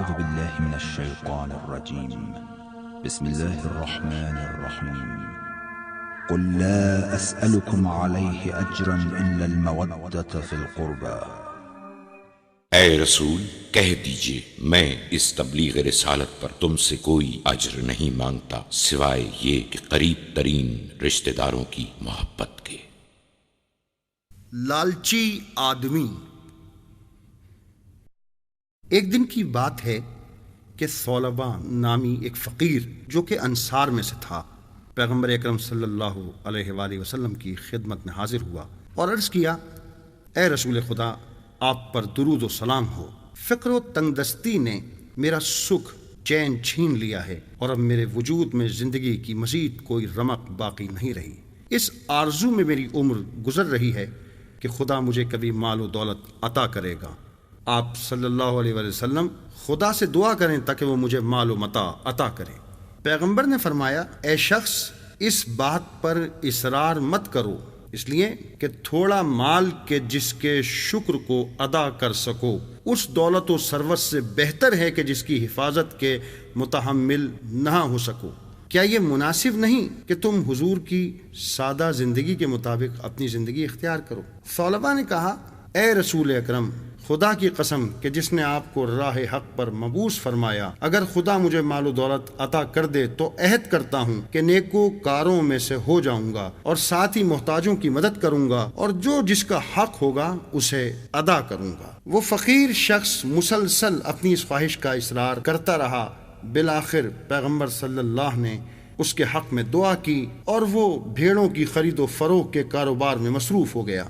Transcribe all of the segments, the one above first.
أعوذ بالله من الشيطان الرجيم. بسم الله الرحمن الرحيم. قل لا أسألكم عليه أجرا إلا المودة في القربى. اے رسول کہہ دیجئے میں اس تبلیغ رسالت پر تم سے کوئی اجر نہیں مانگتا سوائے یہ کہ قریب ترین رشتہ داروں کی محبت کے۔ لالچی آدمی۔ ایک دن کی بات ہے کہ ثعلبہ نامی ایک فقیر جو کہ انصار میں سے تھا پیغمبر اکرم صلی اللہ علیہ وآلہ وسلم کی خدمت میں حاضر ہوا اور عرض کیا، اے رسول خدا، آپ پر درود و سلام ہو۔ فقر و تنگ دستی نے میرا سکھ چین چھین لیا ہے اور اب میرے وجود میں زندگی کی مزید کوئی رمق باقی نہیں رہی۔ اس آرزو میں میری عمر گزر رہی ہے کہ خدا مجھے کبھی مال و دولت عطا کرے گا۔ آپ صلی اللہ علیہ وآلہ وسلم خدا سے دعا کریں تاکہ وہ مجھے مال و متاع عطا کرے۔ پیغمبر نے فرمایا، اے شخص، اس بات پر اصرار مت کرو، اس لیے کہ تھوڑا مال کے جس کے شکر کو ادا کر سکو اس دولت و ثروت سے بہتر ہے کہ جس کی حفاظت کے متحمل نہ ہو سکو۔ کیا یہ مناسب نہیں کہ تم حضور کی سادہ زندگی کے مطابق اپنی زندگی اختیار کرو؟ ثعلبہ نے کہا، اے رسول اکرم، خدا کی قسم کہ جس نے آپ کو راہ حق پر مبعوث فرمایا، اگر خدا مجھے مال و دولت عطا کر دے تو عہد کرتا ہوں کہ نیکوکاروں میں سے ہو جاؤں گا اور ساتھ ہی محتاجوں کی مدد کروں گا اور جو جس کا حق ہوگا اسے ادا کروں گا۔ وہ فقیر شخص مسلسل اپنی اس خواہش کا اصرار کرتا رہا۔ بالآخر پیغمبر صلی اللہ نے اس کے حق میں دعا کی اور وہ بھیڑوں کی خرید و فروخت کے کاروبار میں مصروف ہو گیا۔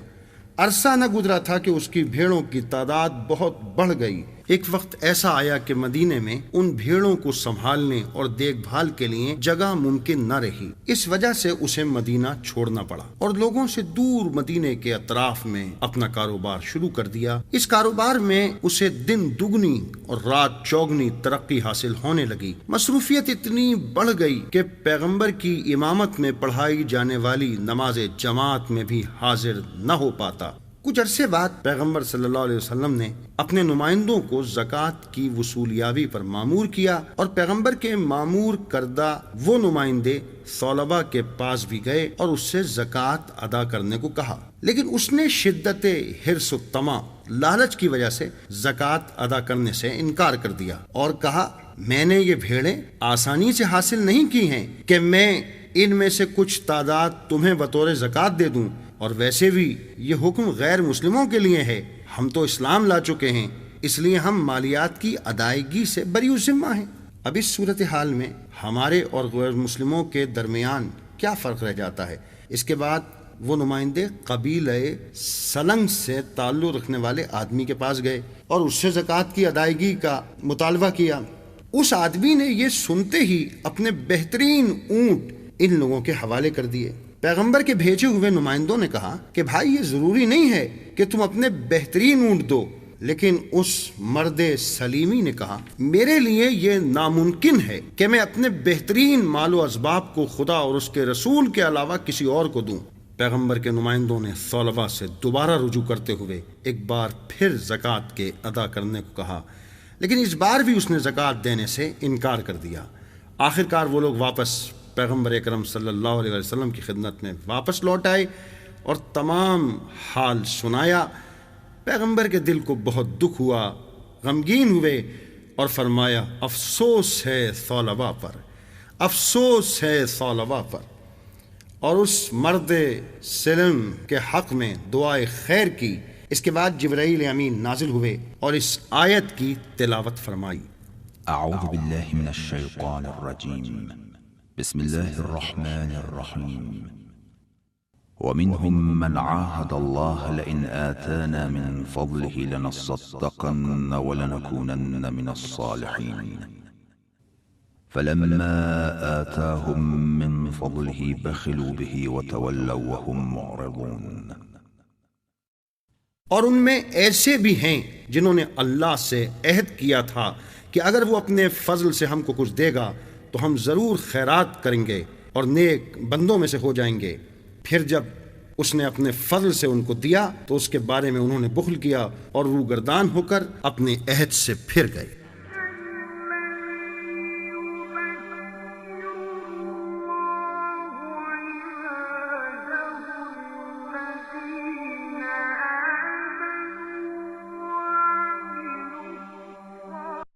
عرصہ نہ گزرا تھا کہ اس کی بھیڑوں کی تعداد بہت بڑھ گئی۔ ایک وقت ایسا آیا کہ مدینے میں ان بھیڑوں کو سنبھالنے اور دیکھ بھال کے لیے جگہ ممکن نہ رہی۔ اس وجہ سے اسے مدینہ چھوڑنا پڑا اور لوگوں سے دور مدینے کے اطراف میں اپنا کاروبار شروع کر دیا۔ اس کاروبار میں اسے دن دگنی اور رات چوگنی ترقی حاصل ہونے لگی۔ مصروفیت اتنی بڑھ گئی کہ پیغمبر کی امامت میں پڑھائی جانے والی نماز جماعت میں بھی حاضر نہ ہو پاتا۔ کچھ عرصے بعد پیغمبر صلی اللہ علیہ وسلم نے اپنے نمائندوں کو زکوٰۃ کی وصولیابی پر مامور کیا اور پیغمبر کے مامور کردہ وہ نمائندے ثعلبہ کے پاس بھی گئے اور اس سے زکوٰۃ ادا کرنے کو کہا، لیکن اس نے شدت حرص و طمع، لالچ کی وجہ سے زکوٰۃ ادا کرنے سے انکار کر دیا اور کہا، میں نے یہ بھیڑیں آسانی سے حاصل نہیں کی ہیں کہ میں ان میں سے کچھ تعداد تمہیں بطور زکوٰۃ دے دوں، اور ویسے بھی یہ حکم غیر مسلموں کے لیے ہے، ہم تو اسلام لا چکے ہیں، اس لیے ہم مالیات کی ادائیگی سے بری الذمہ ہیں۔ اب اس صورتحال میں ہمارے اور غیر مسلموں کے درمیان کیا فرق رہ جاتا ہے؟ اس کے بعد وہ نمائندے قبیلہ سلنگ سے تعلق رکھنے والے آدمی کے پاس گئے اور اس سے زکوٰۃ کی ادائیگی کا مطالبہ کیا۔ اس آدمی نے یہ سنتے ہی اپنے بہترین اونٹ ان لوگوں کے حوالے کر دیے۔ پیغمبر کے بھیجے ہوئے نمائندوں نے کہا کہ بھائی، یہ ضروری نہیں ہے کہ تم اپنے بہترین اونٹ دو، لیکن اس مرد سلیمی نے کہا، میرے لیے یہ ناممکن ہے کہ میں اپنے بہترین مال و اسباب کو خدا اور اس کے رسول کے علاوہ کسی اور کو دوں۔ پیغمبر کے نمائندوں نے ثعلبہ سے دوبارہ رجوع کرتے ہوئے ایک بار پھر زکوٰۃ کے ادا کرنے کو کہا، لیکن اس بار بھی اس نے زکوٰۃ دینے سے انکار کر دیا۔ آخرکار وہ لوگ واپس پیغمبر اکرم صلی اللہ علیہ وسلم کی خدمت میں واپس لوٹ آئے اور تمام حال سنایا۔ پیغمبر کے دل کو بہت دکھ ہوا، غمگین ہوئے اور فرمایا، افسوس ہے ثعلبہ پر، افسوس ہے ثعلبہ پر، اور اس مرد سلم کے حق میں دعائے خیر کی۔ اس کے بعد جبرائیل امین نازل ہوئے اور اس آیت کی تلاوت فرمائی۔ أعوذ بالله من الشيطان الرجيم. بسم الله الرحمن الرحيم. ومنهم من عاهد الله لئن آتانا من فضله لنصدقن ولنكونن من الصالحين فلما آتاهم من فضله بخلوا به وتولوا وهم معرضون۔ اور ان میں ایسے بھی ہیں جنہوں نے اللہ سے عہد کیا تھا کہ اگر وہ اپنے فضل سے ہم کو کچھ دے گا تو ہم ضرور خیرات کریں گے اور نیک بندوں میں سے ہو جائیں گے۔ پھر جب اس نے اپنے فضل سے ان کو دیا تو اس کے بارے میں انہوں نے بخل کیا اور روگردان ہو کر اپنے عہد سے پھر گئے۔